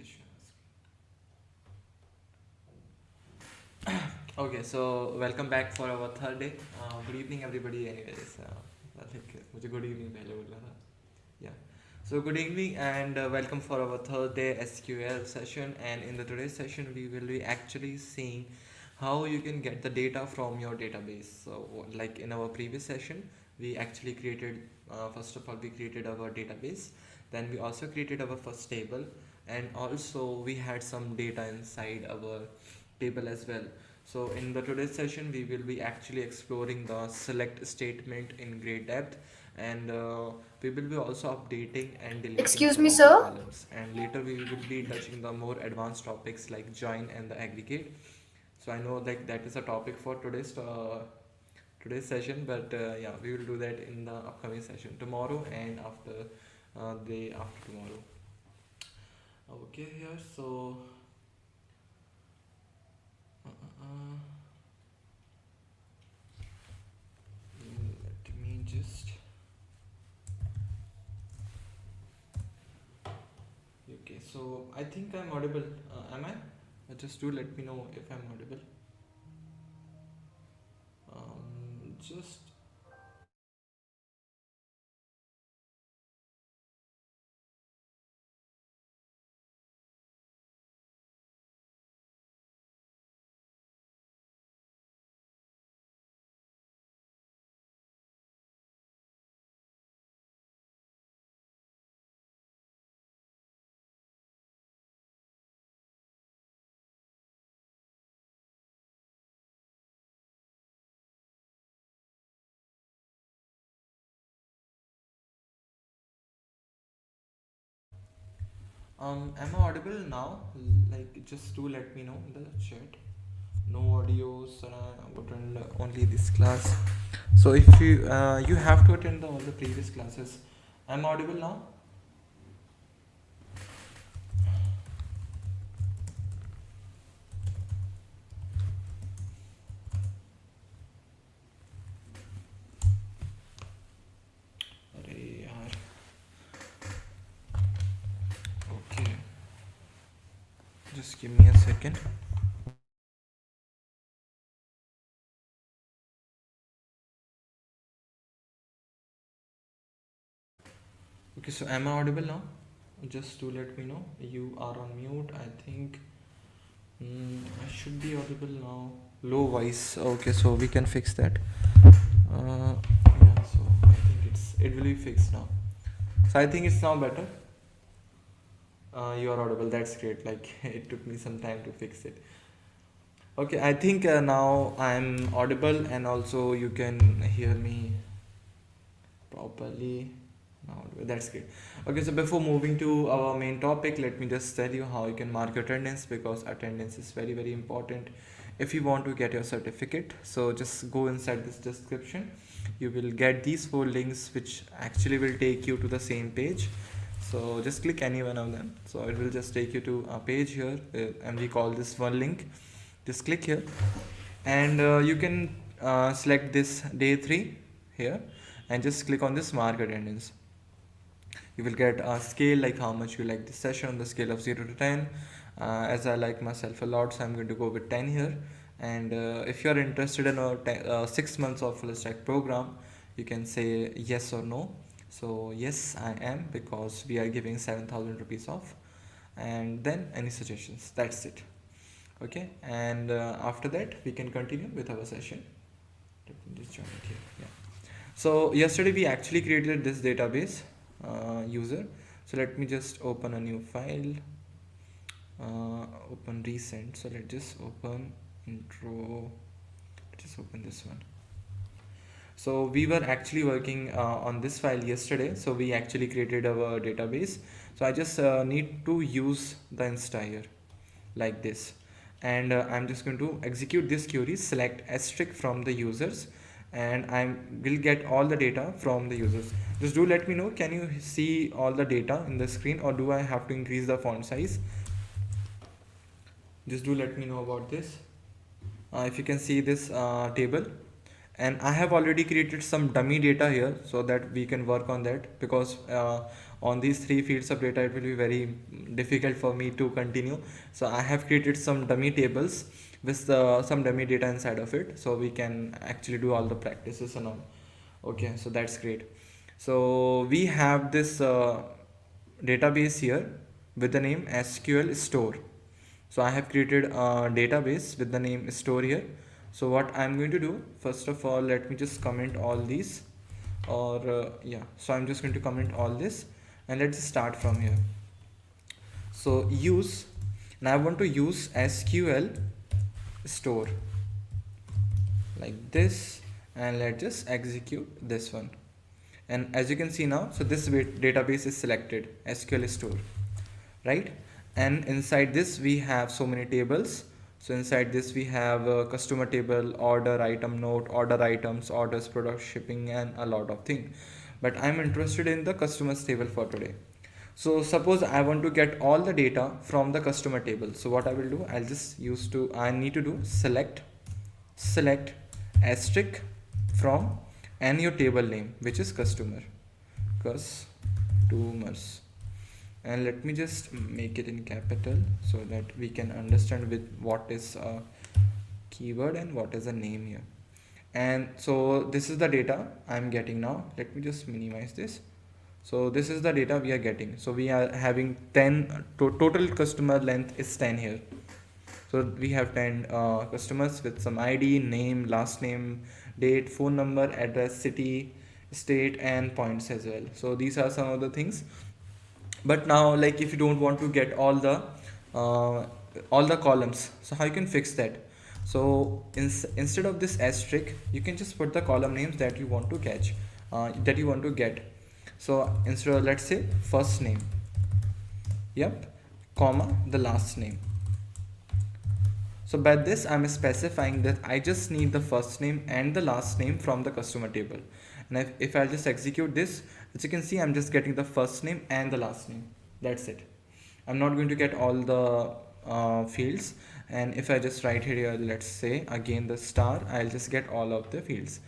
just share my screen. Okay, so welcome back for our third day. Good evening, everybody. Anyways, like मुझे good evening पहले बोलना था. Yeah. So good evening and welcome for our third day SQL session. And in the today's session, we will be actually seeing how you can get the data from your database. So like in our previous session, we actually created first of all we created our database. Then we also created our first table, and also we had some data inside our table as well. So in the today's session, we will be actually exploring the select statement in great depth, and we will be also updating and deleting Excuse some me, of the sir. columns. And later we will be touching the more advanced topics like join and the aggregate. So I know like that is a topic for today's session, but yeah, we will do that in the upcoming session tomorrow and after day after tomorrow. Okay, here so. Uh, uh, uh. Let me just. Okay, so I think I'm audible. Am I? Just do let me know if I'm audible. Just. Am I audible now? Like, just do let me know in the chat. No audio, so I would attend only this class. So if you have to attend all the previous classes. I'm audible now. अरे यार. Okay. Just give me a second. Okay, so am I audible now? Just to let me know. You are on mute, I think. I should be audible now. Low voice. Okay, so we can fix that. Yeah, so I think it will be fixed now. So I think it's now better. You are audible. That's great. Like it took me some time to fix it. Okay, I think now I'm audible, and also you can hear me properly. Now that's great. Okay, so before moving to our main topic, let me just tell you how you can mark your attendance, because attendance is very important if you want to get your certificate. So just go inside this description. You will get these four links, which actually will take you to the same page. So just click any one of them. So it will just take you to a page here, and we call this one link. Just click here, and you can select this day 3 here, and just click on this mark attendance. You will get a scale, like how much you like this session on the scale of 0 to 10. As I like myself a lot, so I'm going to go with 10 here. And if you're interested in a 6 months of full stack program, you can say yes or no. So yes, I am, because we are giving 7,000 rupees off. And then any suggestions, that's it. Okay, and after that we can continue with our session. Let me just join it here. Yeah. So yesterday we actually created this database user. So let me just open a new file. Open recent. So let's just open intro. Let's just open this one. So we were actually working on this file yesterday. So we actually created our database. So I just need to use the insta here like this. And I'm just going to execute this query, select asterisk from the users, and I will get all the data from the users. Just do let me know, can you see all the data in the screen, or do I have to increase the font size? Just do let me know about this. If you can see this table, and I have already created some dummy data here so that we can work on that, because on these three fields of data, it will be very difficult for me to continue. So I have created some dummy tables with some dummy data inside of it, so we can actually do all the practices and all. Okay, so that's great. So we have this database here with the name SQL store. So I have created a database with the name store here. So what I'm going to do, first of all, let me just comment all these, or yeah, so I'm just going to comment all this, and let's start from here. So use, now I want to use SQL store like this, and let's just execute this one. And as you can see now, so this database is selected, SQL store, right? And inside this we have so many tables. So inside this we have a customer table, order, item note, order items, orders, product, shipping, and a lot of things. But I'm interested in the customers table for today. So suppose I want to get all the data from the customer table. So what I will do, I'll just I need to do select asterisk from and your table name, which is customers, and let me just make it in capital so that we can understand with what is a keyword and what is a name here. And so this is the data I'm getting now. Let me just minimize this. So this is the data we are getting. So we are having 10 total customer length is 10 here. So we have 10 customers with some ID, name, last name, date, phone number, address, city, state, and points as well. So these are some of the things. But now, like, if you don't want to get all the columns, so how you can fix that? So instead of this asterisk, you can just put the column names that you want to catch, that you want to get. So instead of, let's say, first name, yep, comma, the last name. So by this I'm specifying that I just need the first name and the last name from the customer table. And if I just execute this, as you can see, I'm just getting the first name and the last name. That's it. I'm not going to get all the fields. And if I just write here, let's say again the star, I'll just get all of the fields.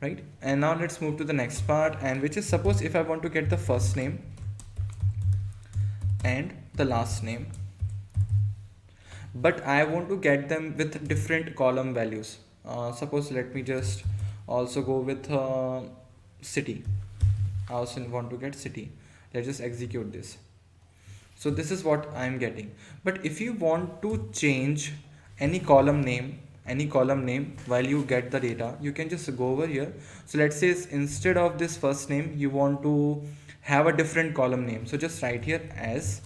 Right? And now let's move to the next part, and which is, suppose if I want to get the first name and the last name, but I want to get them with different column values. Suppose let me just also go with city. I also want to get city. Let's just execute this. So this is what I'm getting. But if you want to change any column name while you get the data, you can just go over here. So let's say instead of this first name, you want to have a different column name. So just write here as,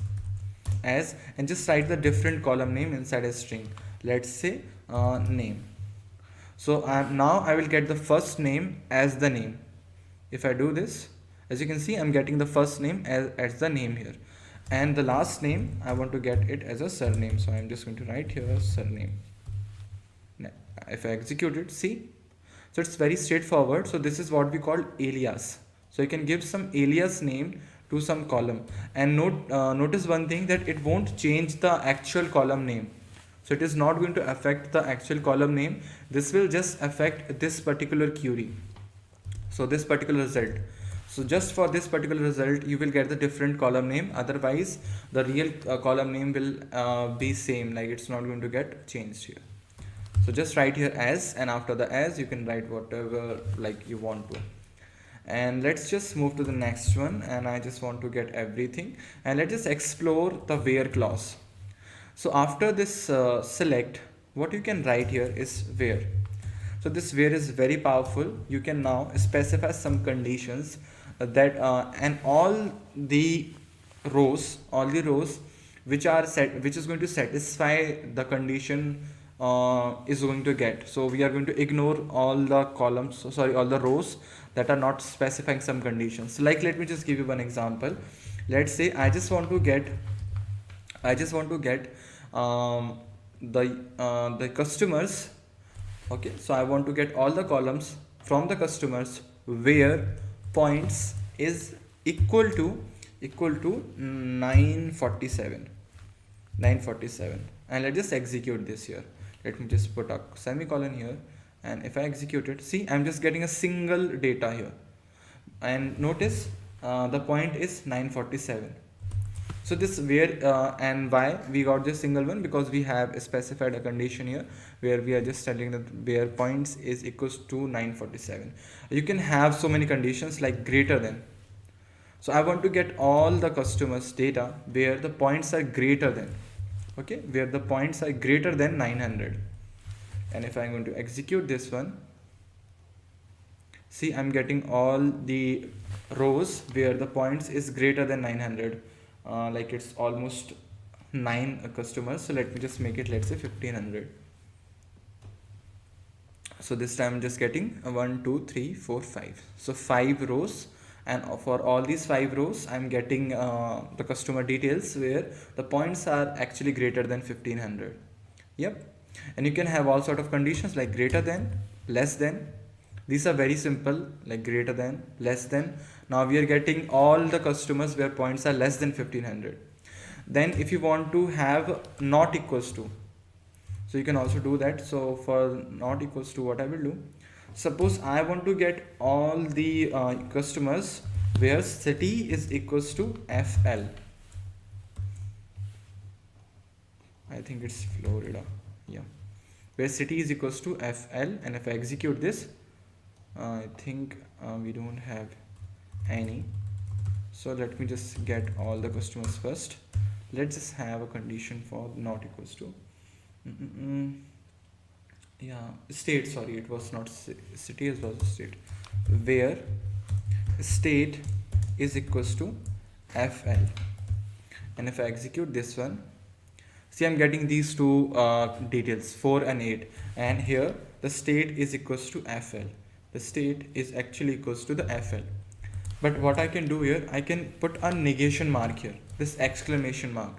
and just write the different column name inside a string. Let's say name. So now I will get the first name as the name. If I do this, as you can see, I'm getting the first name as the name here, and the last name I want to get it as a surname. So I'm just going to write here surname. Now, if I execute it, see, so it's very straightforward. So this is what we call alias. So you can give some alias name to some column, and notice one thing, that it won't change the actual column name. So it is not going to affect the actual column name. This will just affect this particular query. So this particular result. So just for this particular result, you will get the different column name. Otherwise, the real column name will be same. Like, it's not going to get changed here. So just write here as, and after the as, you can write whatever like you want to. And let's just move to the next one, and I just want to get everything, and let's just explore the where clause. So after this select, what you can write here is where. So this where is very powerful. You can now specify some conditions that and all the rows which are set, which is going to satisfy the condition is going to get. So we are going to ignore all the columns, all the rows that are not specifying some conditions. Like, let me just give you one example. Let's say I just want to get the customers. Okay, so I want to get all the columns from the customers where points is equal to 947, and let's just execute this here. Let me just put a semicolon here, and if I execute it, see, I'm just getting a single data here. And notice the point is 947. So this where and why we got this single one, because we have specified a condition here where we are just telling that where points is equals to 947. You can have so many conditions like greater than. So I want to get all the customers data where the points are greater than, okay, where the points are greater than 900. And if I'm going to execute this one, see, I'm getting all the rows where the points is greater than 900. Like it's almost 9 customers. So let me just make it, let's say 1500. So this time I'm just getting 1 2 3 4 5. So 5 rows, and for all these 5 rows I'm getting the customer details where the points are actually greater than 1500. Yep. And you can have all sort of conditions like greater than, less than. These are very simple, like greater than, less than. Now we are getting all the customers where points are less than 1500. Then if you want to have not equals to, so you can also do that. So for not equals to, what I will do, suppose I want to get all the customers where city is equals to FL. I think it's Florida. Yeah. Where city is equals to FL, and if I execute this, I think we don't have any. So let me just get all the customers first. Let's just have a condition for not equals to. Yeah, state, sorry, it was not city, it was state. Where state is equals to FL. And if I execute this one, see, I'm getting these two details, 4 and 8. And here the state is equals to FL. The state is actually equals to the FL. But what I can do here, I can put a negation mark here, this exclamation mark.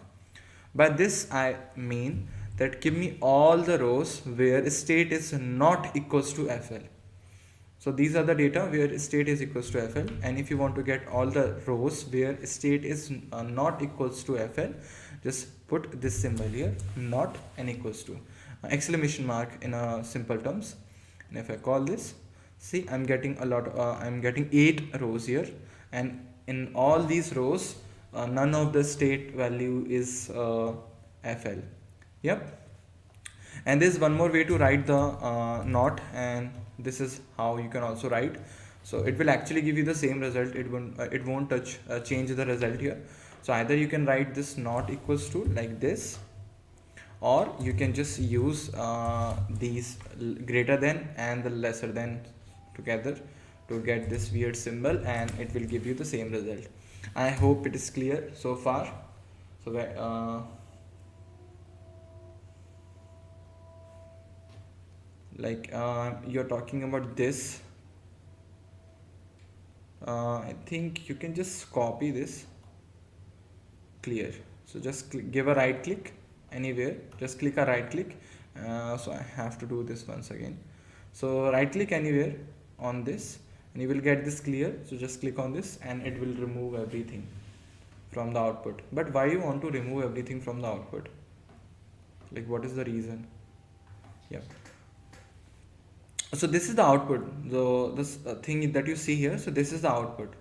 By this I mean that give me all the rows where state is not equals to FL. So these are the data where state is equals to FL. And if you want to get all the rows where state is not equals to FL, just put this symbol here, not and equals to, exclamation mark in simple terms. And if I call this, see, I'm getting a lot, I'm getting 8 rows here, and in all these rows none of the state value is FL. Yep. And there's one more way to write the not, and this is how you can also write. So it will actually give you the same result. It won't change the result here. So either you can write this not equals to like this, or you can just use these greater than and the lesser than together to get this weird symbol, and it will give you the same result. I hope it is clear so far. So like you're talking about this, I think you can just copy this. Clear. So just give a right click anywhere, just click a right click. So I have to do this once again. So right click anywhere on this and you will get this clear. So just click on this and it will remove everything from the output. But why you want to remove everything from the output? Like, what is the reason? Yeah. So this is the output. So this thing that you see here, so this is the output,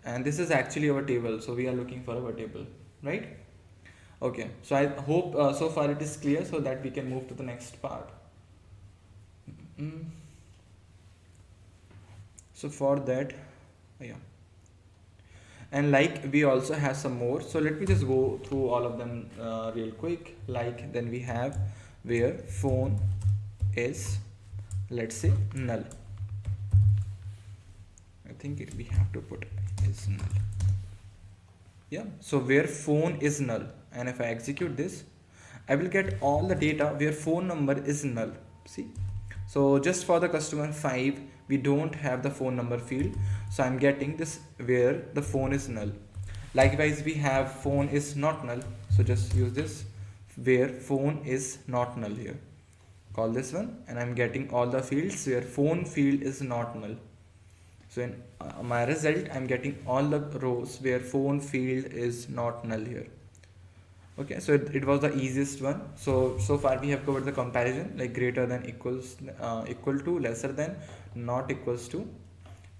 and this is actually our table. So we are looking for our table, right? Okay, so I hope so far it is clear, so that we can move to the next part. So for that, yeah, and like we also have some more. So let me just go through all of them real quick. Like, then we have where phone is, let's say, null. I think we have to put is null. Yeah, so where phone is null, and if I execute this, I will get all the data where phone number is null. See, so just for the customer 5, we don't have the phone number field, so I'm getting this where the phone is null. Likewise, we have phone is not null, so just use this where phone is not null here. Call this one, and I'm getting all the fields where phone field is not null. So in my result, I'm getting all the rows where phone field is not null here. Okay, so it was the easiest one. So far we have covered the comparison, like greater than, equals, equal to, lesser than, not equals to,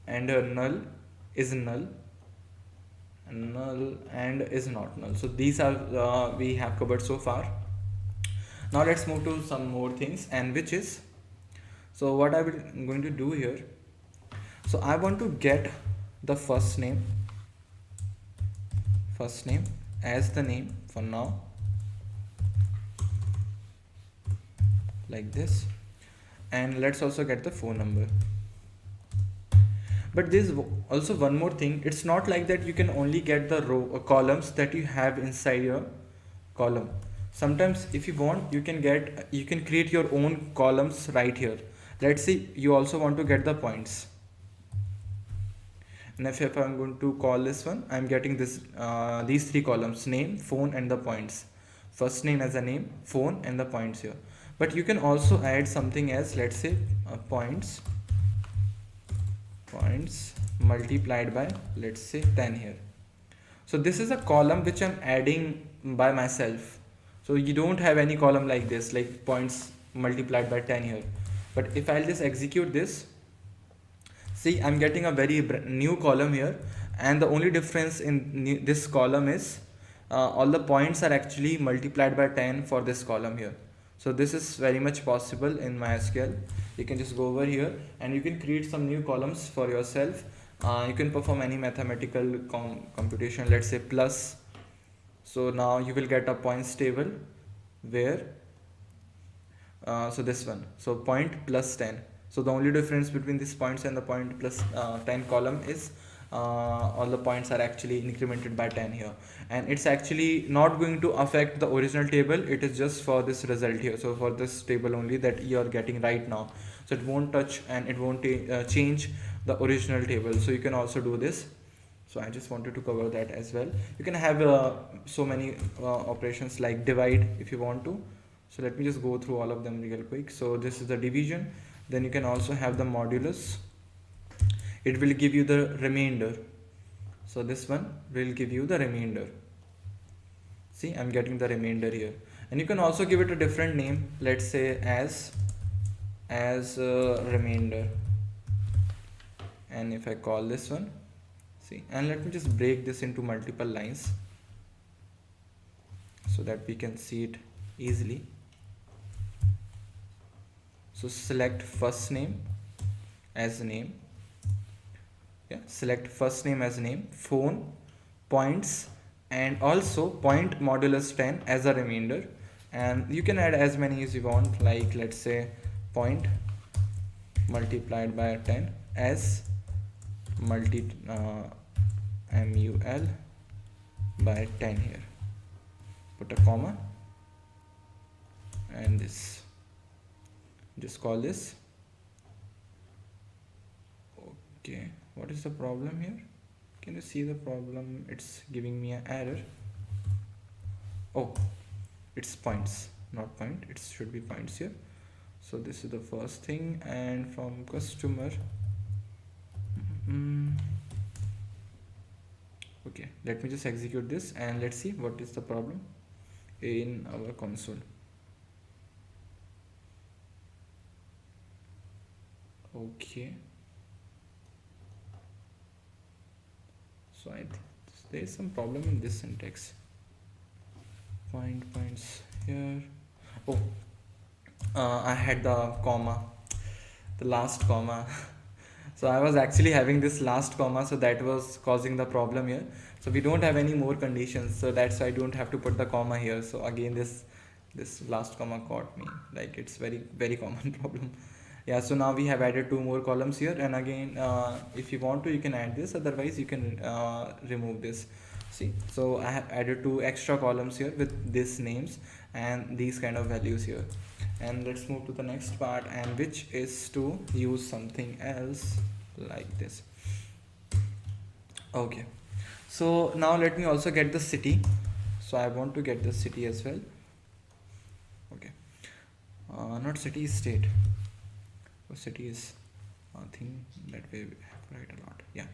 and null is null, null and is not null. So these are we have covered so far. Now let's move to some more things, and which is, so what I'm going to do here, so I want to get the first name as the name for now, like this, and let's also get the phone number. But there's also one more thing. It's not like that you can only get the row or columns that you have inside your column. Sometimes if you want, you can create your own columns right here. Let's say you also want to get the points, and if I'm going to call this one, I'm getting this these three columns: name, phone, and the points. First name as a name, phone, and the points here. But you can also add something else. Let's say points multiplied by, let's say, 10 here. So this is a column which I'm adding by myself. So you don't have any column like this, like points multiplied by 10 here. But if I'll just execute this, see, I'm getting a very new column here, and the only difference in this column is all the points are actually multiplied by 10 for this column here. So this is very much possible in MySQL. You can just go over here and you can create some new columns for yourself. You can perform any mathematical computation, let's say plus. So now you will get a points table where so this one, so point plus 10. So the only difference between these points and the point plus 10 column is all the points are actually incremented by 10 here, and it's actually not going to affect the original table. It is just for this result here, so for this table only that you are getting right now. So it won't touch and it won't change the original table. So you can also do this. So I just wanted to cover that as well. You can have so many operations like divide if you want to. So let me just go through all of them real quick. So this is the division. Then you can also have the modulus. It will give you the remainder. So this one will give you the remainder. See, I'm getting the remainder here. And you can also give it a different name. Let's say as remainder. And if I call this one, see, and let me just break this into multiple lines so that we can see it easily. So select first name as name. Yeah, select first name as name, phone, points, and also point modulus 10 as a remainder. And you can add as many as you want, like let's say point multiplied by 10 as mul by 10 here. Put a comma and this. Just call this. Okay. What is the problem here? Can you see the problem? It's giving me an error. Oh, it's points, not point. It should be points here. So this is the first thing, and from customer. Okay, let me just execute this and let's see what is the problem in our console. Okay. So I think there is some problem in this syntax. Find points here. Oh, I had the comma, the last comma. So I was actually having this last comma, so that was causing the problem here. So we don't have any more conditions, so that's why I don't have to put the comma here. So again, this last comma caught me. Like, it's very common problem. Yeah, so now we have added 2 more columns here, and again if you want to, you can add this, otherwise you can remove this. See, so I have added 2 extra columns here with these names and these kind of values here. And let's move to the next part, and which is to use something else like this. Okay, so now let me also get the city. So I want to get the city as well. Okay, not city, state. City is a thing that we have to write a lot. Yeah,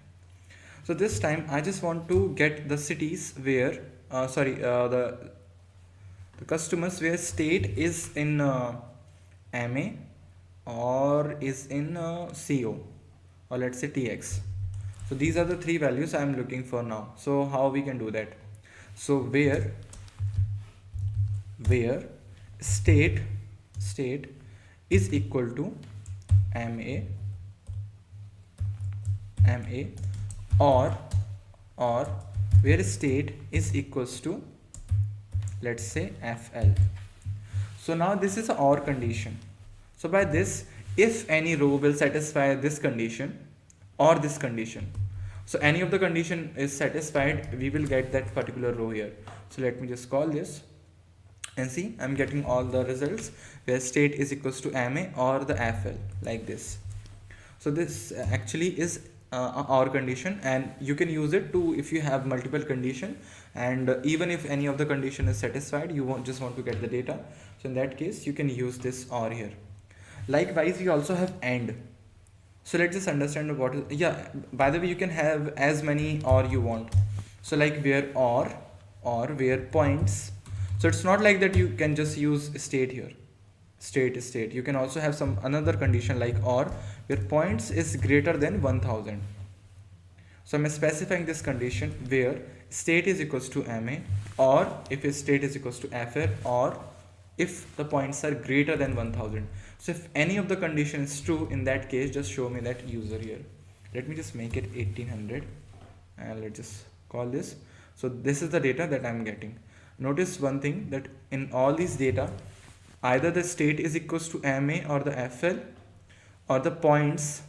so this time I just want to get the cities where the customers where state is in MA or is in CO, or let's say TX. So these are the three values I am looking for now. So how we can do that? So where state is equal to ma or where state is equals to, let's say, fl. So now this is a or condition. So by this, if any row will satisfy this condition or this condition, so any of the condition is satisfied, we will get that particular row here. So let me just call this and see, I'm getting all the results where state is equals to ma or the fl, like this. So this actually is a or condition, and you can use it to if you have multiple condition, and even if any of the condition is satisfied, you just want to get the data. So in that case, you can use this or here. Likewise, we also have AND. So let's just understand what is, yeah, by the way, you can have as many or you want. So like where or where points. So it's not like that you can just use state here. State is state. You can also have some another condition like or where points is greater than 1000. So I'm specifying this condition where state is equals to ma, or if state is equals to fr, or if the points are greater than 1000. So if any of the condition is true, in that case, just show me that user here. Let me just make it 1800 and let's just call this. So this is the data that I'm getting. Notice one thing, that in all these data, either the state is equals to ma or the fl, or the points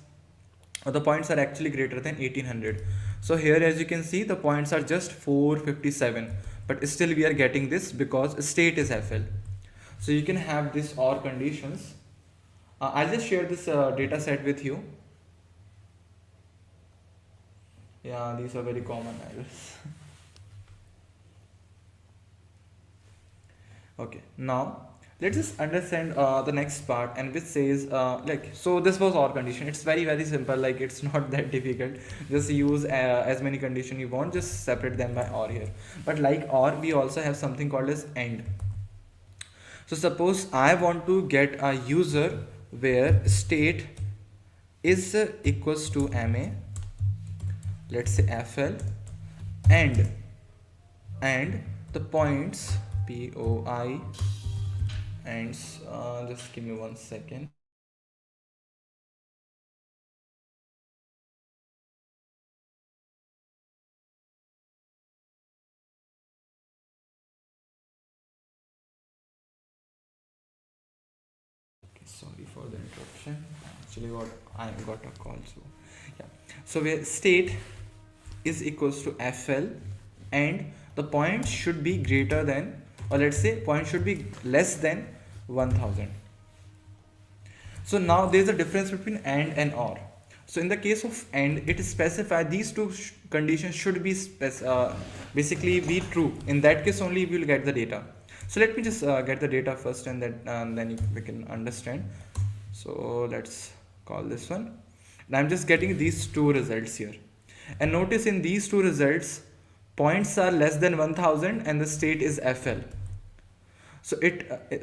are actually greater than 1800. So here, as you can see, the points are just 457, but still we are getting this because state is fl. So you can have this or conditions. I'll just share this data set with you. Yeah, these are very common errors. Okay, now let's just understand the next part, and which says so this was or condition. It's very simple, like it's not that difficult. Just use as many condition you want, just separate them by or here. But like or, we also have something called as AND. So suppose I want to get a user where state is equals to ma, let's say fl, and the points poi, and just give me 1 second. Okay, sorry for the interruption. Actually, I got a call. So yeah, so where state is equals to fl, and the point should be greater than, or let's say point should be less than 1000. So now there's a difference between and or. So in the case of and, it is specified these two conditions should be basically be true. In that case only we will get the data. So let me just get the data first, and then we can understand. So let's call this one. And I'm just getting these two results here. And notice in these two results, points are less than 1000 and the state is fl. So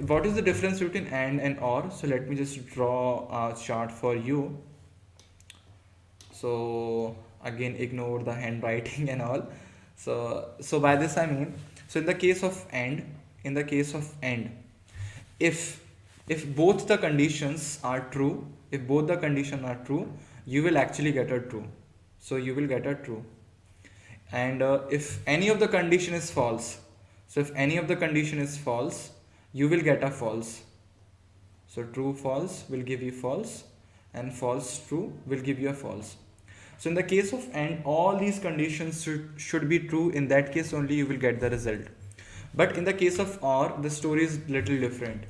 what is the difference between and or? So let me just draw a chart for you. So again, ignore the handwriting and all. So by this I mean, so in the case of and, if both the conditions are true, you will actually get a true. So you will get a true. And if any of the condition is false, so if any of the condition is false, you will get a false. So true false will give you false, and false true will give you a false. So in the case of and, all these conditions should be true. In that case only you will get the result. But in the case of or, the story is little different.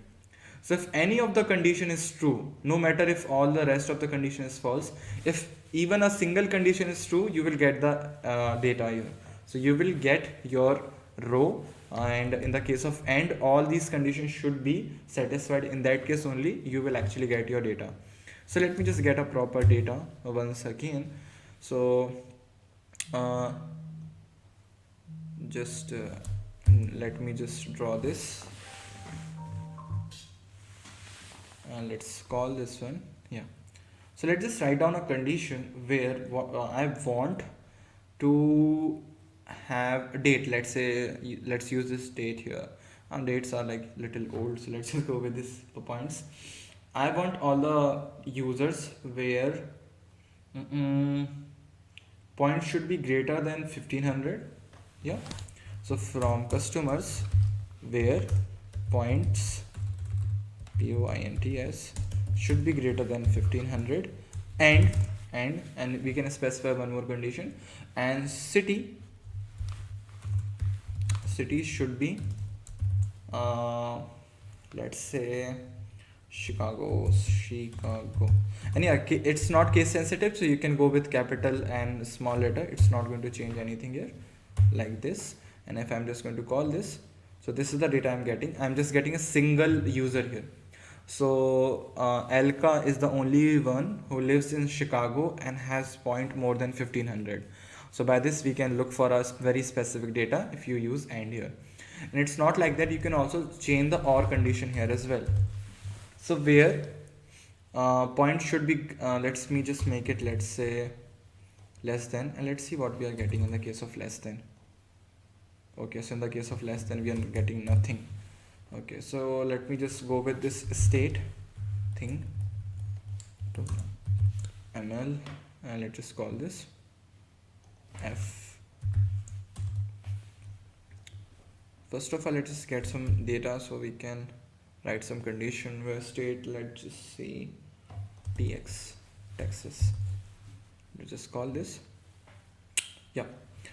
So if any of the condition is true, no matter if all the rest of the condition is false, if even a single condition is true, you will get the data here. So you will get your row, and in the case of and, all these conditions should be satisfied. In that case only you will actually get your data. So let me just get a proper data once again. So let me just draw this, and let's call this one. Yeah, So let's just write down a condition where I want to have a date. Let's say let's use this date here, and dates are like little old, so let's just go with this points. I want all the users where points should be greater than 1500. Yeah, so from customers where points points should be greater than 1500, and we can specify one more condition, and city should be let's say Chicago. And yeah, it's not case sensitive, so you can go with capital and small letter. It's not going to change anything here, like this. And if I'm just going to call this, so this is the data I'm getting. I'm just getting a single user here. So Elka is the only one who lives in Chicago and has point more than 1500. So by this we can look for a very specific data if you use AND here. And it's not like that, you can also change the OR condition here as well. So where point should be, let's me just make it, let's say less than, and let's see what we are getting in the case of less than. Okay, so in the case of less than we are getting nothing. Okay, so let me just go with this state thing to ml, and let's just call this f. First of all, let's just get some data so we can write some condition where state, let's just see tx, Texas. Let's just call this, yeah.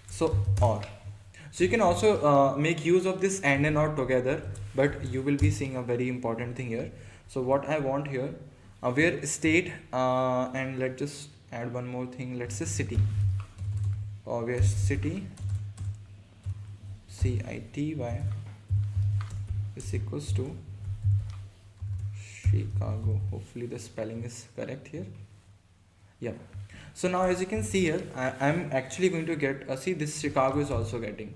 So or, so you can also make use of this AND and OR together, but you will be seeing a very important thing here. So what I want here, where state and let's just add one more thing, let's say city, or where city city is equals to Chicago. Hopefully the spelling is correct here. Yeah. So now as you can see here, I'm actually going to get see this Chicago is also getting.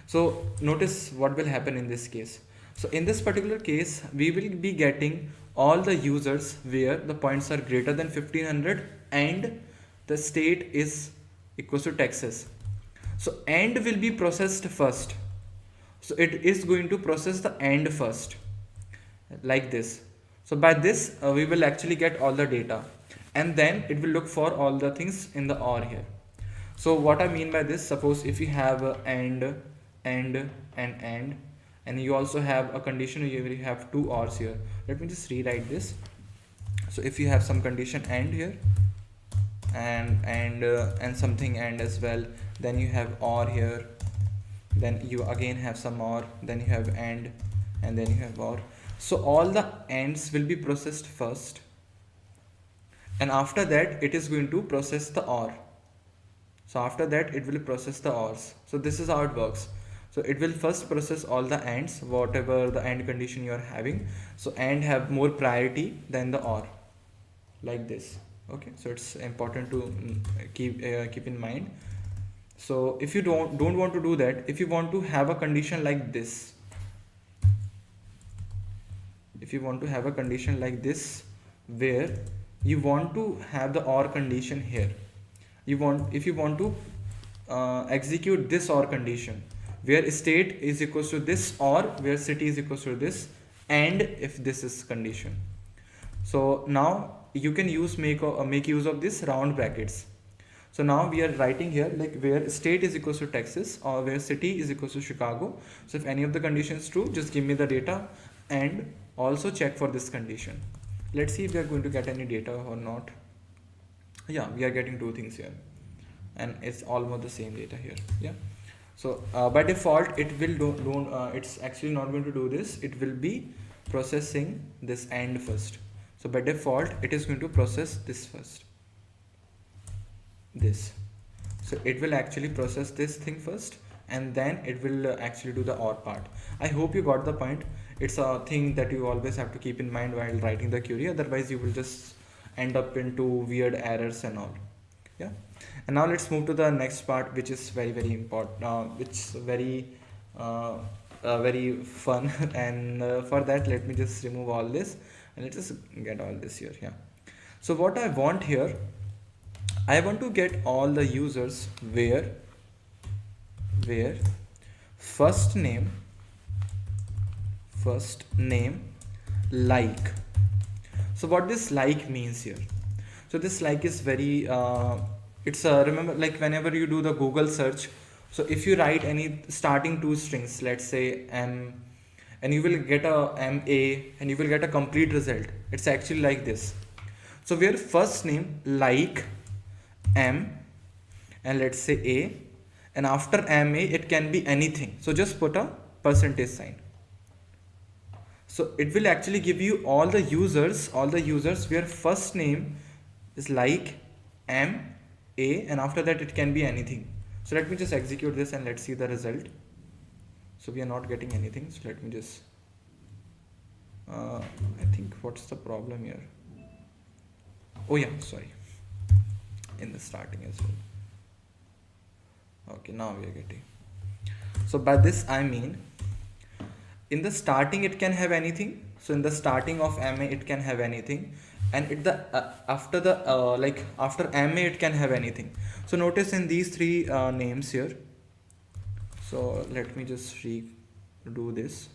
So notice what will happen in this case. So in this particular case, we will be getting all the users where the points are greater than 1500 and the state is equals to Texas. So AND will be processed first. So it is going to process the AND first, like this. So by this we will actually get all the data, and then it will look for all the things in the OR here. So what I mean by this, suppose if you have AND, and you also have a condition, you will have two ORs here. Let me just rewrite this. So if you have some condition AND here, and something AND as well, then you have OR here, then you again have some OR, then you have AND, and then you have OR. So all the ANDs will be processed first, and after that it is going to process the OR. So after that it will process the ORs. So this is how it works. So it will first process all the ANDs, whatever the AND condition you are having. So AND have more priority than the OR, like this. Okay, so it's important to keep in mind. So if you don't want to do that, if you want to have a condition like this, if you want to have a condition like this where you want to have the OR condition here, if you want to execute this OR condition where state is equals to this, or where city is equals to this, and if this is condition. So now you can make use of this round brackets. So now we are writing here like where state is equals to Texas, or where city is equals to Chicago. So if any of the conditions is true, just give me the data and also check for this condition. Let's see if we are going to get any data or not. Yeah, we are getting two things here, and it's almost the same data here. Yeah. So by default it will it's actually not going to do this. It will be processing this AND first. So by default it is going to process this first, this. So it will actually process this thing first, and then it will actually do the OR part. I hope you got the point. It's a thing that you always have to keep in mind while writing the query, otherwise you will just end up into weird errors and all. Yeah. And now let's move to the next part, which is very important, which is very fun. And for that, let me just remove all this, and let's just get all this here. Yeah. So what I want here, I want to get all the users where first name like. So what this like means here, so this like is very it's remember, like whenever you do the Google search, so if you write any starting two strings, let's say m, and you will get a ma, and you will get a complete result. It's actually like this. So where first name like m, and let's say a, and after ma it can be anything, so just put a percentage sign. So it will actually give you all the users where first name is like m, a, and after that it can be anything. So let me just execute this and let's see the result. So we are not getting anything, so let me just I think what's the problem here? Oh yeah, sorry, in the starting as well. Okay, now we are getting. So by this I mean, in the starting it can have anything. So in the starting of ma it can have anything, and it the after the like after ma it can have anything. So notice in these three names here. So let me just redo this,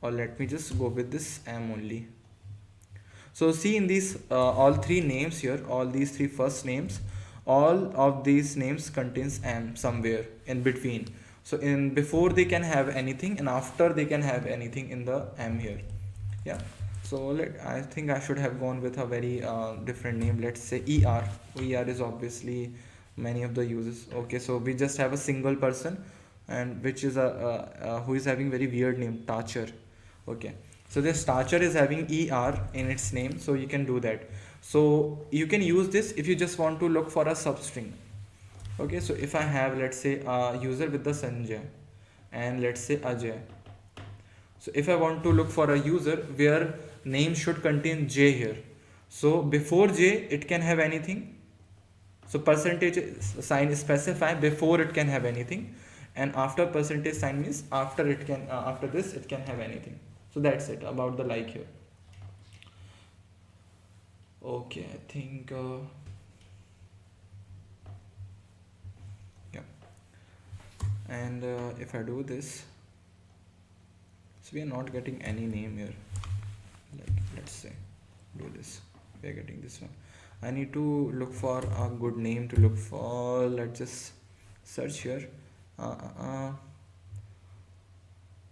or let me just go with this m only. So see, in these all three names here, all these three first names, all of these names contains m somewhere in between. So in before they can have anything, and after they can have anything in the m here. Yeah. So I think I should have gone with a very different name. Let's say er. Er is obviously many of the users. Okay, so we just have a single person, and which is a who is having very weird name, Tacher. Okay, so this Tacher is having er in its name, so you can do that. So you can use this if you just want to look for a substring. Okay, so if I have, let's say, a user with the Sanjay, and let's say Ajay. So if I want to look for a user where name should contain j here, so before j it can have anything. So percentage sign specify before it can have anything, and after percentage sign means after it can after this it can have anything. So that's it about the like here. Okay, I think yeah, and if I do this, so we are not getting any name here. Like, let's say do this, we are getting this one. I need to look for a good name to look for. Let's just search here.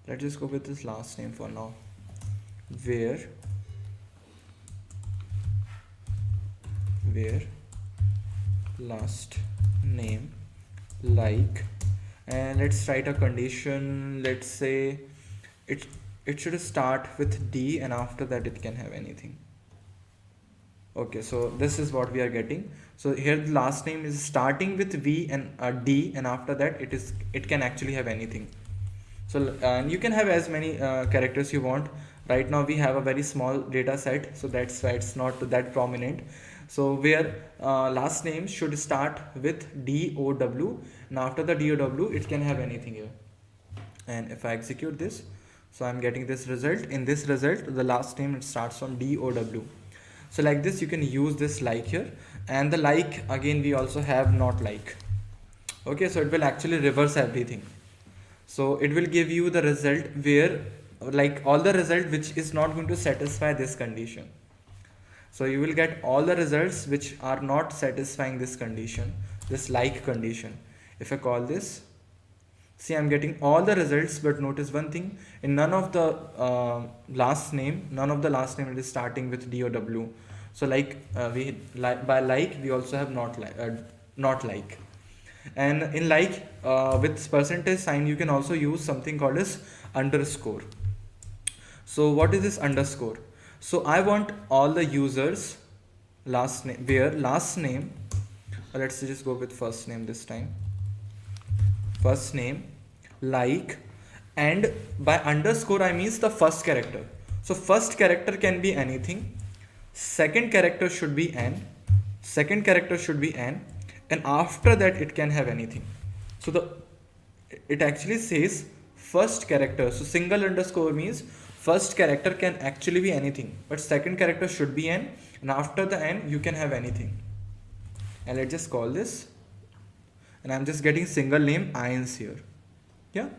Let's just go with this last name for now, where last name like, and let's write a condition. Let's say it should start with d, and after that it can have anything. Okay, so this is what we are getting. So here the last name is starting with v and d, and after that it can actually have anything. So and you can have as many characters you want. Right now we have a very small data set, so that's why it's not that prominent. So where last name should start with DOW, and after the DOW it can have anything here. And if I execute this, so I'm getting this result. In this result, the last name it starts from DOW. So like this you can use this like here, and the like again we also have not like. Okay, so it will actually reverse everything. So it will give you the result where like all the result which is not going to satisfy this condition. So you will get all the results which are not satisfying this condition, this like condition. If I call this, see, I'm getting all the results, but notice one thing, in none of the last name it is starting with DOW. So like we like by like we also have not like. And in like with percentage sign you can also use something called as underscore. So what is this underscore? So I want all the users last name, where last name, let's just go with first name this time, first name like, and by underscore I means the first character. So first character can be anything, second character should be n, and after that it can have anything. So it actually says first character. So single underscore means first character can actually be anything, but second character should be n, and after the n you can have anything. And let's just call this, and I'm just getting single name ins here. Yeah,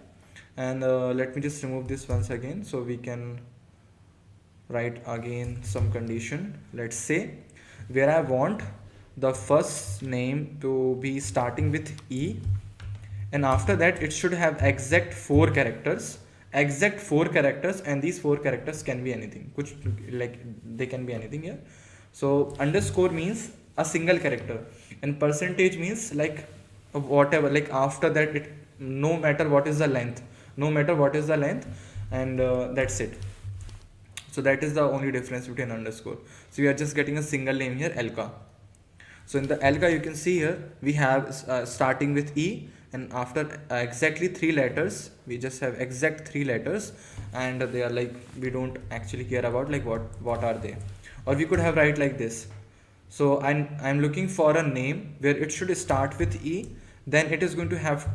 and let me just remove this once again so we can write again some condition. Let's say where I want the first name to be starting with E, and after that it should have exact 4 characters, and these 4 characters can be anything, which like they can be anything here. So underscore means a single character, and percentage means like whatever, like after that it, no matter what is the length, and that's it. So that is the only difference between underscore. So we are just getting a single name here, Elka. So in the Elka you can see here we have starting with E, and after exactly 3 letters, we just have exact 3 letters, and they are like, we don't actually care about like what are they. Or we could have write like this. So I'm looking for a name where it should start with E, then it is going to have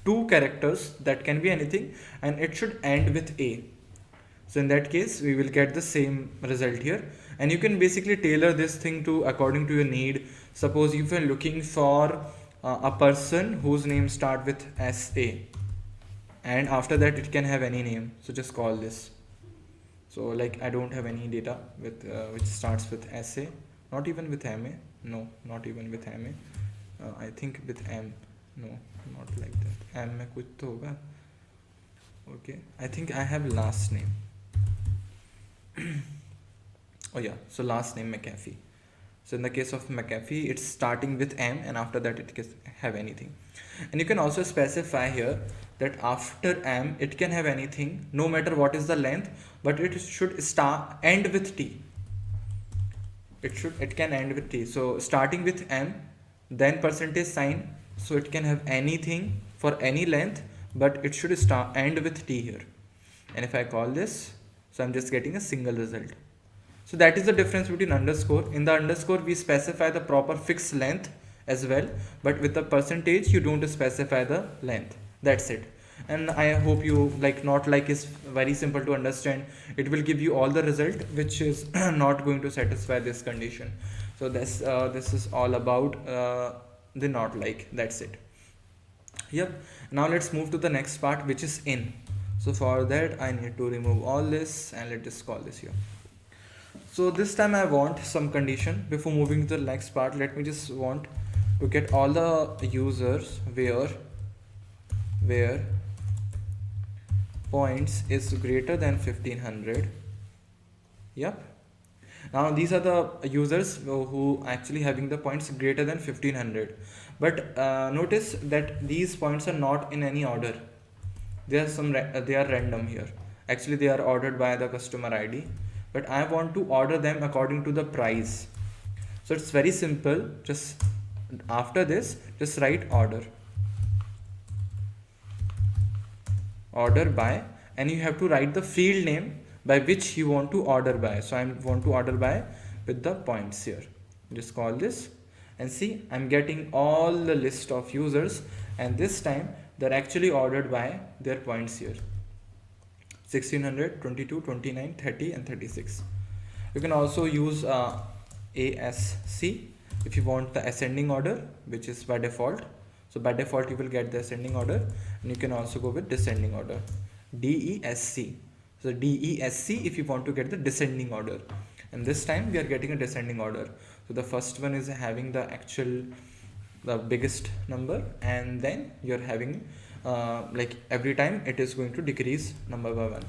2 characters that can be anything, and it should end with A. So in that case we will get the same result here, and you can basically tailor this thing to according to your need. Suppose if you're looking for a person whose name start with SA, and after that it can have any name, so just call this. So like I don't have any data with which starts with SA, not even with MA, no, not even with MA, I think with M, no, not like that, M में कुछ तो होगा. Okay, I think I have last name. Oh yeah, so last name McAfee. So in the case of McAfee, it's starting with M, and after that it can have anything. And you can also specify here that after M it can have anything, no matter what is the length, but it should end with T. It can end with T. So starting with M, then percentage sign, so it can have anything for any length, but it should end with T here. And if I call this, so I'm just getting a single result. So that is the difference between underscore. In the underscore we specify the proper fixed length as well, but with the percentage you don't specify the length. That's it. And I hope you not is very simple to understand. It will give you all the result which is not going to satisfy this condition. So this is all about the not like. That's it. Yep. Now let's move to the next part, which is in. So for that I need to remove all this, and let's just call this here. So this time I want some condition. Before moving to the next part, let me just want to get all the users where points is greater than 1500. Yep. Now these are the users who actually having the points greater than 1500. But notice that these points are not in any order. They are random here. Actually they are ordered by the customer ID, but I want to order them according to the price. So it's very simple. Just after this, just write order by, and you have to write the field name by which you want to order by. So I want to order by with the points here. Just call this, and see I'm getting all the list of users, and this time they're actually ordered by their points here: 1600, 22, 29, 30 and 36. You can also use ASC if you want the ascending order, which is by default. So by default you will get the ascending order, and you can also go with descending order, DESC. So DESC if you want to get the descending order, and this time we are getting a descending order. So the first one is having the biggest number, and then you're having every time it is going to decrease number by 1.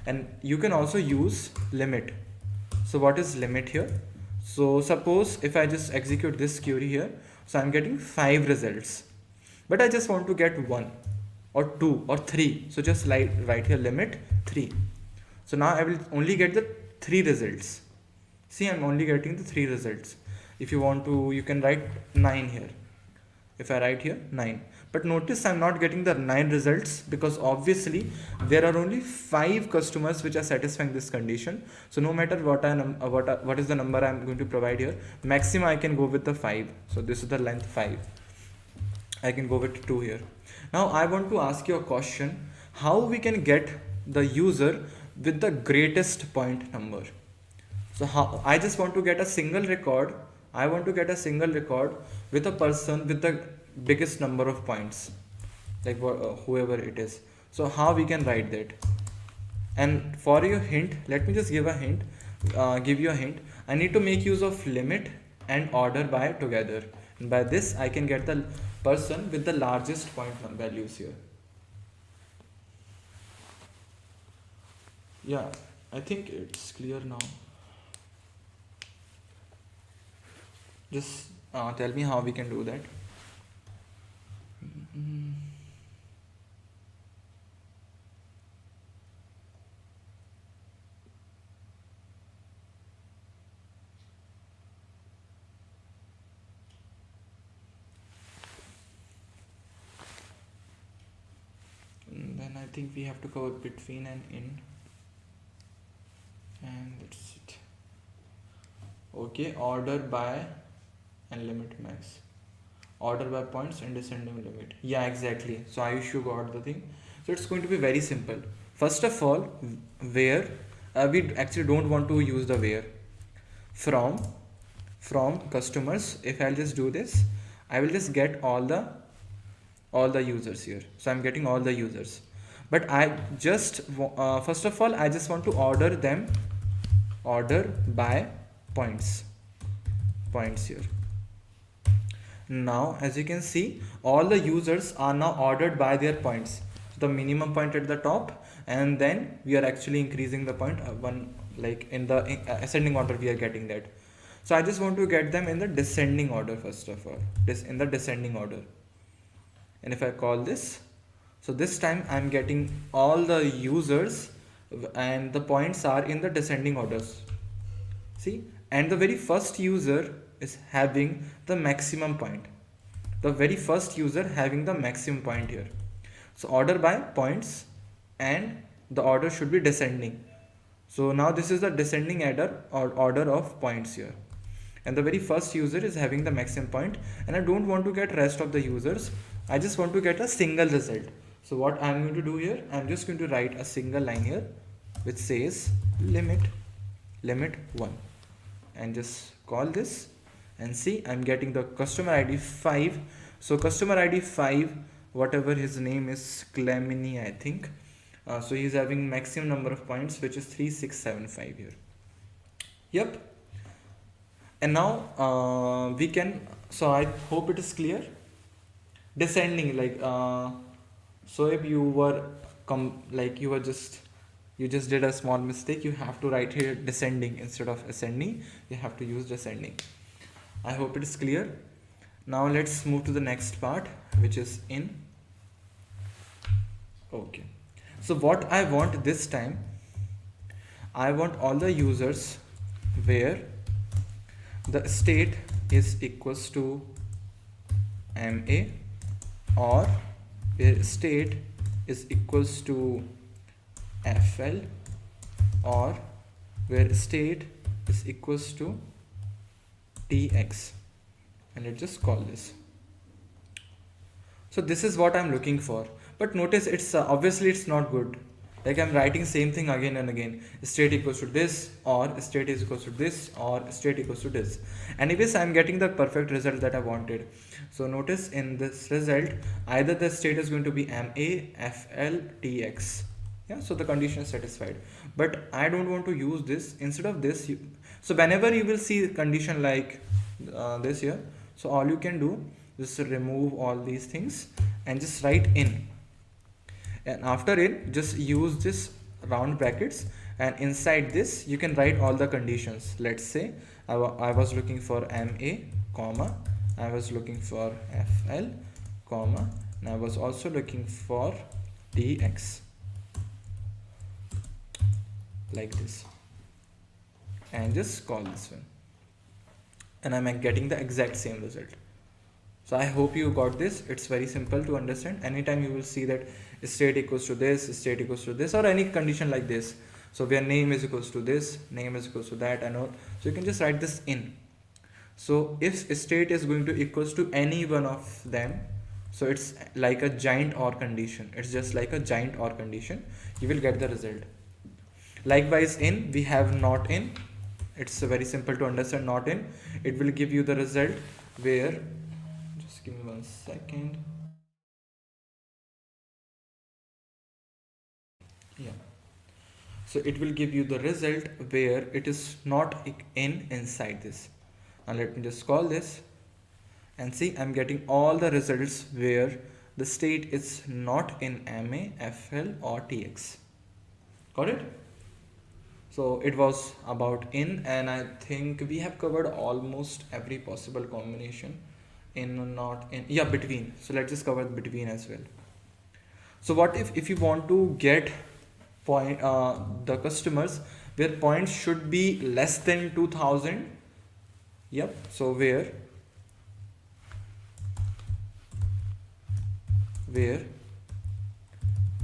And you can also use limit. So what is limit here? So suppose if I just execute this query here, so I'm getting 5 results, but I just want to get 1 or 2 or 3. So just write here limit 3. So now I will only get the 3 results. See, I'm only getting the 3 results. If you want to, you can write 9 here. If I write here 9, but notice I'm not getting the 9 results, because obviously there are only 5 customers which are satisfying this condition. So no matter what is the number I'm going to provide here, maximum I can go with the 5. So this is the length 5. I can go with 2 here. Now I want to ask you a question: how we can get the user with the greatest point number. So how I just want to get a single record. I want to get a single record with a person with the biggest number of points, like whoever it is. So how we can write that? And for your hint, let me just give a hint. Give you a hint. I need to make use of limit and order by together. And by this, I can get the person with the largest point values here. Yeah, I think it's clear now. Just tell me how we can do that. Then I think we have to cover between and in. And that's it. Okay, order by and limit max. Order by points and descending limit. Yeah, exactly. So Ayush got the thing. So it's going to be very simple. First of all, where we actually don't want to use the where. From customers, if I'll just do this, I will just get all the users here. So I'm getting all the users. But I just first of all, I just want to order by points here. Now as you can see, all the users are now ordered by their points. So the minimum point at the top, and then we are actually increasing the point one, like in the ascending order we are getting that. So I just want to get them in the descending order first of all, in the descending order. And if I call this, so this time I'm getting all the users and the points are in the descending orders. See, and the very first user is having the maximum point. The very first user having the maximum point here. So order by points, and the order should be descending. So now this is the descending order of points here. And the very first user is having the maximum point, and I don't want to get rest of the users. I just want to get a single result. So what I'm going to do here, I'm just going to write a single line here which says limit 1, and just call this, and see I'm getting the customer ID 5. So customer ID 5, whatever his name is, Clemini I think. So he's having maximum number of points, which is 3675 here. Yep. And now we can, so I hope it is clear. Descending, like so if you were you just did a small mistake, you have to write here descending instead of ascending. You have to use descending. I hope it is clear. Now let's move to the next part, which is in. Okay, so what I want this time, I want all the users where the state is equals to MA, or where state is equals to FL, or where state is equals to TX, and let's just call this. So this is what I'm looking for, but notice it's obviously it's not good. Like I'm writing same thing again and again. State equals to this, or state is equals to this, or state equals to this. Anyways, I'm getting the perfect result that I wanted. So notice in this result, either the state is going to be MA, FL, TX. Yeah, so the condition is satisfied. But I don't want to use this. Instead of this, so whenever you will see a condition like this here, so all you can do is remove all these things and just write in. And after it, just use this round brackets, and inside this you can write all the conditions. Let's say I was looking for MA, comma, I was looking for FL, comma, and I was also looking for TX, like this, and just call this one, and I'm getting the exact same result. So I hope you got this. It's very simple to understand. Anytime you will see that state equals to this, state equals to this, or any condition like this, so where name is equals to this, name is equals to that, and all, so you can just write this in. So if state is going to equals to any one of them, so it's like a giant OR condition. It's just like a giant OR condition. You will get the result. Likewise in, we have not in. It's very simple to understand. Not in, it will give you the result where, just give me 1 second. Yeah, so it will give you the result where it is not in inside this. Now let me just call this and see, I'm getting all the results where the state is not in MA, FL or TX. Got it? So it was about in, and I think we have covered almost every possible combination in, not in, yeah, between. So let's just cover between as well. So what if you want to get point the customers where points should be less than 2000? Yep. So where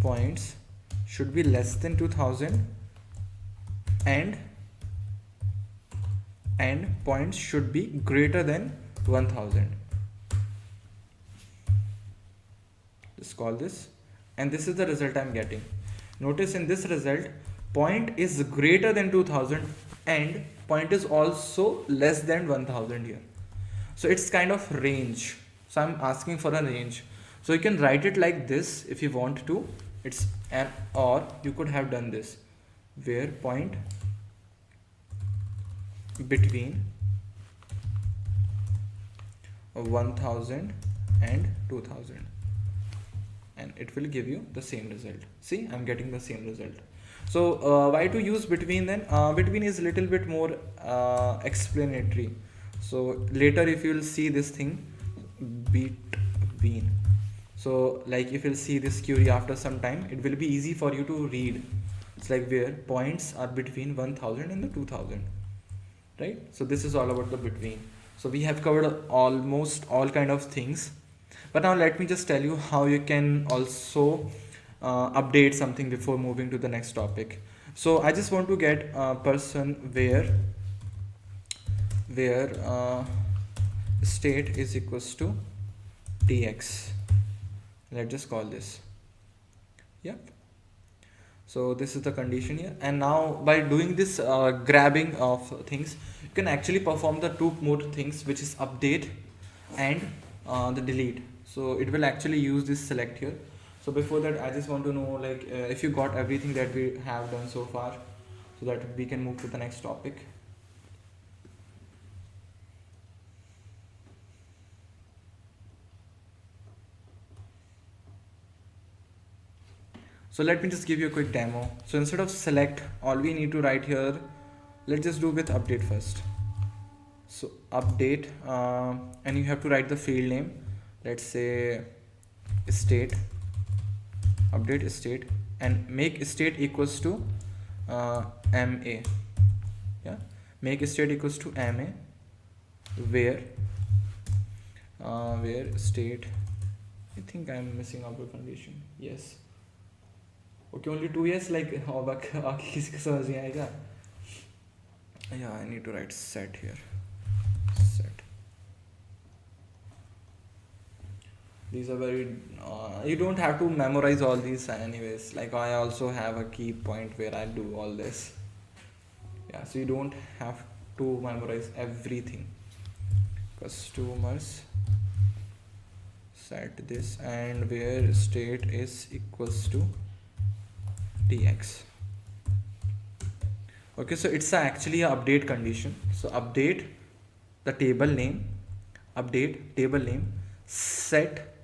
points should be less than 2000 and points should be greater than 1000. Just call this, and this is the result I'm getting. Notice in this result, point is greater than 2000 and point is also less than 1000 here. So it's kind of range. So I'm asking for a range. So you can write it like this if you want to. It's an, or you could have done this, where point between 1000 and 2000, and it will give you the same result. See, I'm getting the same result. So why to use between then? Between is a little bit more explanatory. So later if you'll see this thing between, so like if you'll see this query after some time, it will be easy for you to read. It's like where points are between 1000 and the 2000, right? So this is all about the between. So we have covered almost all kind of things, but now let me just tell you how you can also update something before moving to the next topic. So I just want to get a person where state is equals to tx. Let's just call this. Yep. So this is the condition here, and now by doing this grabbing of things, you can actually perform the two more things, which is update and the delete. So it will actually use this select here. So before that, I just want to know, like, if you got everything that we have done so far, so that we can move to the next topic. So let me just give you a quick demo. So instead of select, all we need to write here, let's just do with update first. So update, and you have to write the field name. Let's say state, update state, and make state equals to MA. Yeah, make state equals to MA, where state, I think I'm missing out a condition. Yes. Okay, only 2 years, like किसी को समझ नहीं आएगा. Yeah, I need to write set here. Set. These are very you don't have to memorize all these anyways. Like I also have a key point where I do all this. Yeah, so you don't have to memorize everything. Customers set this, and where state is equals to tx. Okay, so it's actually a update condition. So update the table name, update table name, set,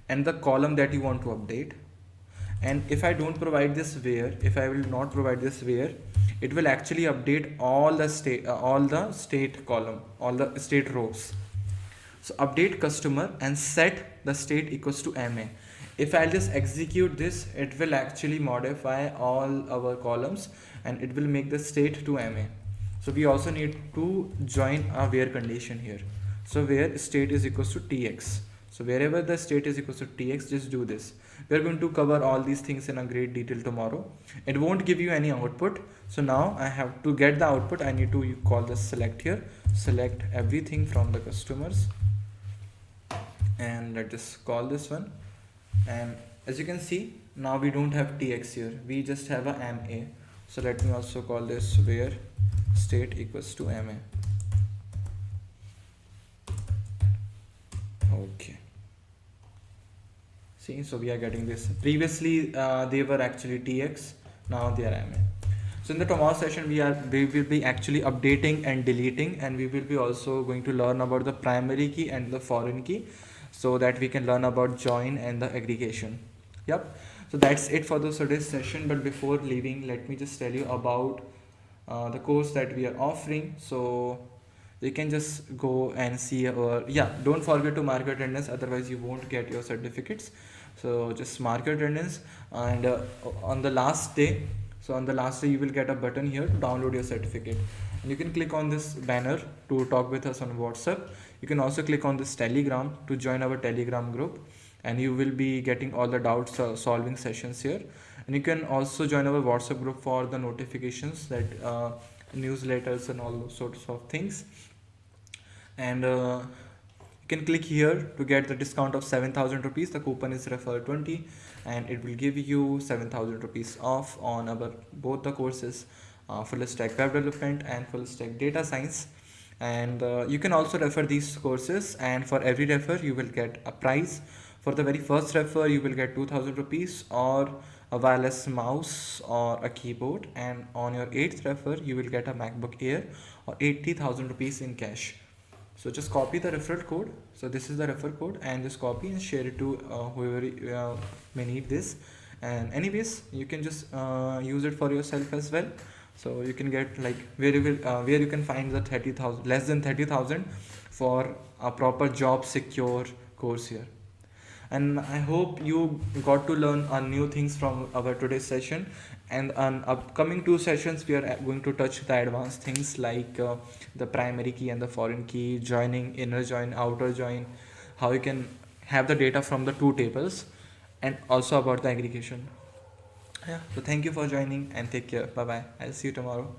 and the column that you want to update. And if I don't provide this where, if I will not provide this where, it will actually update all the state column, all the state rows. So update customer and set the state equals to MA. If I'll just execute this, it will actually modify all our columns and it will make the state to MA. So we also need to join a where condition here. So where state is equals to tx. So wherever the state is equals to tx, just do this. We are going to cover all these things in a great detail tomorrow. It won't give you any output. So now I have to get the output. I need to call the select here. Select everything from the customers. And let's just call this one. And as you can see, now we don't have tx here. We just have a MA. So let me also call this where state equals to ma. Okay, see, so we are getting this. Previously they were actually tx, now they are ma. So in the tomorrow session we will be actually updating and deleting, and we will be also going to learn about the primary key and the foreign key, so that we can learn about join and the aggregation. Yep. So that's it for the today's session. But before leaving, let me just tell you about the course that we are offering. So you can just go and see our, yeah, don't forget to mark your attendance, otherwise you won't get your certificates. So just mark your attendance, and on the last day, so on the last day you will get a button here to download your certificate, and you can click on this banner to talk with us on WhatsApp. You can also click on this Telegram to join our Telegram group, and you will be getting all the doubts solving sessions here. And you can also join our WhatsApp group for the notifications, that newsletters and all those sorts of things. And you can click here to get the discount of 7,000 rupees. The coupon is refer20, and it will give you 7,000 rupees off on our both the courses, full stack web development and full stack data science. And you can also refer these courses, and for every refer you will get a prize. For the very first refer you will get 2,000 rupees or a wireless mouse or a keyboard, and on your 8th refer you will get a MacBook Air or 80,000 rupees in cash. So just copy the referral code. So this is the referral code, and just copy and share it to whoever may need this. And anyways, you can just use it for yourself as well. So you can get like where you can find the 30,000, less than 30,000 for a proper job secure course here. And I hope you got to learn new things from our today's session. And on upcoming 2 sessions we are going to touch the advanced things like the primary key and the foreign key, joining, inner join, outer join, how you can have the data from the two tables, and also about the aggregation. Yeah, so thank you for joining, and take care. Bye bye, I'll see you tomorrow.